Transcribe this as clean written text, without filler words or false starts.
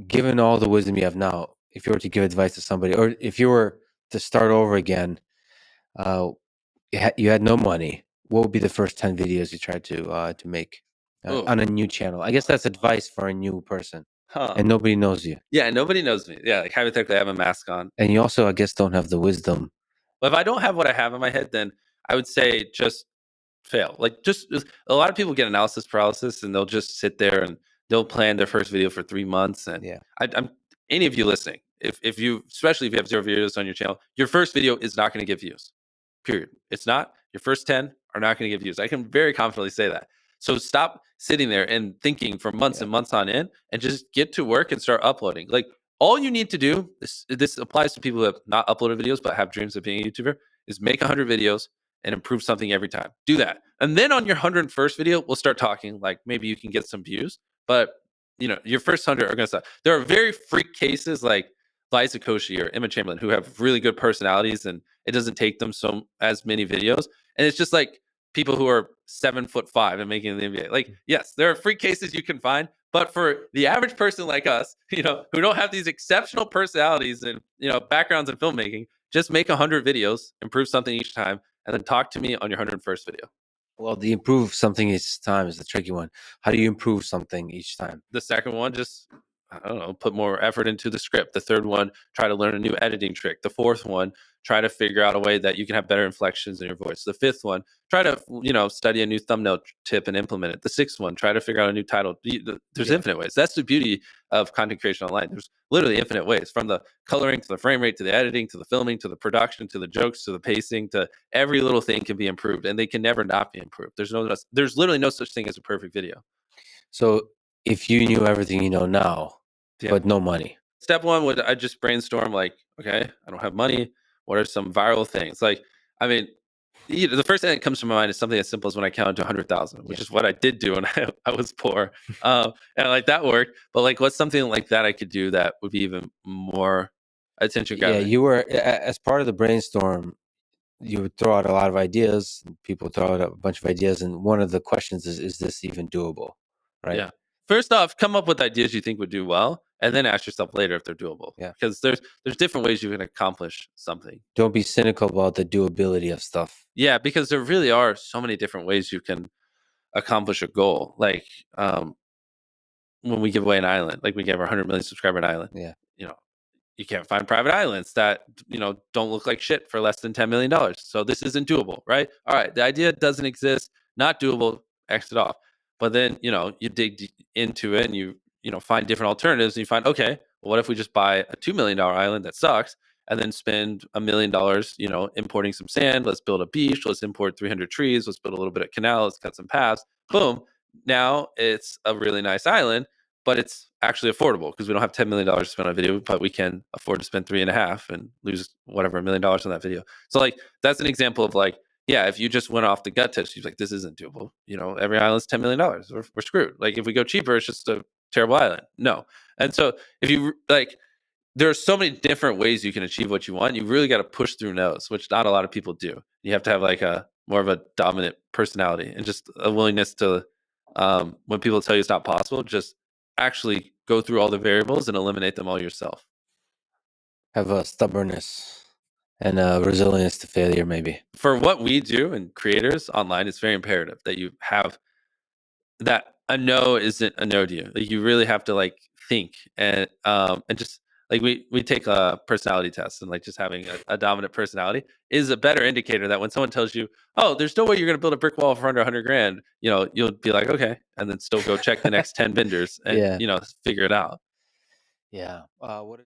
given all the wisdom you have now, if you were to give advice to somebody, or if you were to start over again, you had no money, what would be the first 10 videos you tried to make Oh, on a new channel? I guess that's advice for a new person, huh. and nobody knows you, Yeah, nobody knows me. Yeah, like hypothetically, I have a mask on. and you also, I guess, don't have the wisdom. But if I don't have what I have in my head, then I would say just fail. Like, just a lot of people get analysis paralysis, and they'll just sit there and they'll plan their first video for 3 months. And Yeah, I'm any of you listening, if you, especially if you have 0 videos on your channel, your first video is not going to get views. Period. It's not. Your first 10 are not going to get views. I can very confidently say that. So stop sitting there and thinking for months yeah, and months on end, and just get to work and start uploading. Like, all you need to do, this applies to people who have not uploaded videos but have dreams of being a YouTuber, is make 100 videos and improve something every time. Do that. And then on your 101st video, we'll start talking. Like, maybe you can get some views, but your first 100 are going to suck. There are very freak cases like Liza Koshy or Emma Chamberlain who have really good personalities, and it doesn't take them as many videos. And it's just like people who are 7'5" and making the NBA. Like, yes, there are freak cases you can find, but for the average person like us, who don't have these exceptional personalities and backgrounds in filmmaking, just make 100 videos, improve something each time, and then talk to me on your 101st video. well, the improve something each time is the tricky one. How do you improve something each time? The second one, just, I don't know, put more effort into the script. The third one, try to learn a new editing trick. The fourth one, try to figure out a way that you can have better inflections in your voice. The fifth one, try to study a new thumbnail tip and implement it. The sixth one, try to figure out a new title. There's Yeah. infinite ways. That's the beauty of content creation online. There's literally infinite ways, from the coloring to the frame rate to the editing to the filming to the production to the jokes to the pacing, to every little thing can be improved, and they can never not be improved. There's literally no such thing as a perfect video. So if you knew everything you know now, Yeah. but no money, Step one would, I just brainstorm, like, okay, I don't have money. What are some viral things? Like, I mean, the first thing that comes to my mind is something as simple as when I counted to 100,000, which yeah, is what I did do when I was poor. And like that worked. But like, what's something like that I could do that would be even more attention yeah, grabbing? you were as part of the brainstorm. You would throw out a lot of ideas. People throw out a bunch of ideas, and one of the questions is this even doable? Right? Yeah. First off, come up with ideas you think would do well, and then ask yourself later if they're doable. Yeah. Because there's different ways you can accomplish something. Don't be cynical about the doability of stuff. Yeah, because there really are so many different ways you can accomplish a goal. Like, when we give away an island, like we gave our 100 million subscriber an island, Yeah. you know, you can't find private islands that, don't look like shit for less than $10 million. So this isn't doable, right? All right. The idea doesn't exist, not doable, exit off. But then, you dig into it, and you find different alternatives, and you find, okay, well, what if we just buy a $2 million island that sucks, and then spend $1 million, importing some sand? Let's build a beach. Let's import 300 trees. Let's build a little bit of canal. Let's cut some paths. Boom. Now it's a really nice island, but it's actually affordable because we don't have $10 million to spend on a video, but we can afford to spend 3.5 and lose whatever $1 million on that video. So like, that's an example of like, yeah, if you just went off the gut test, you're like, this isn't doable. Every island's $10 million. We're screwed. Like, if we go cheaper, it's just a terrible island. No. And so if you like, there are so many different ways you can achieve what you want. You really got to push through no's, which not a lot of people do. You have to have like a more of a dominant personality, and just a willingness to, when people tell you it's not possible, just actually go through all the variables and eliminate them all yourself. Have a stubbornness and a resilience to failure, maybe. For what we do and creators online, it's very imperative that you have that a no isn't a no to you. Like, you really have to like think, and just like, we take a personality test, and like, just having a dominant personality is a better indicator that when someone tells you, oh, there's no way you're going to build a brick wall for under 100 grand, you'll be like, okay, and then still go check the next 10 vendors and Yeah. figure it out. Yeah. What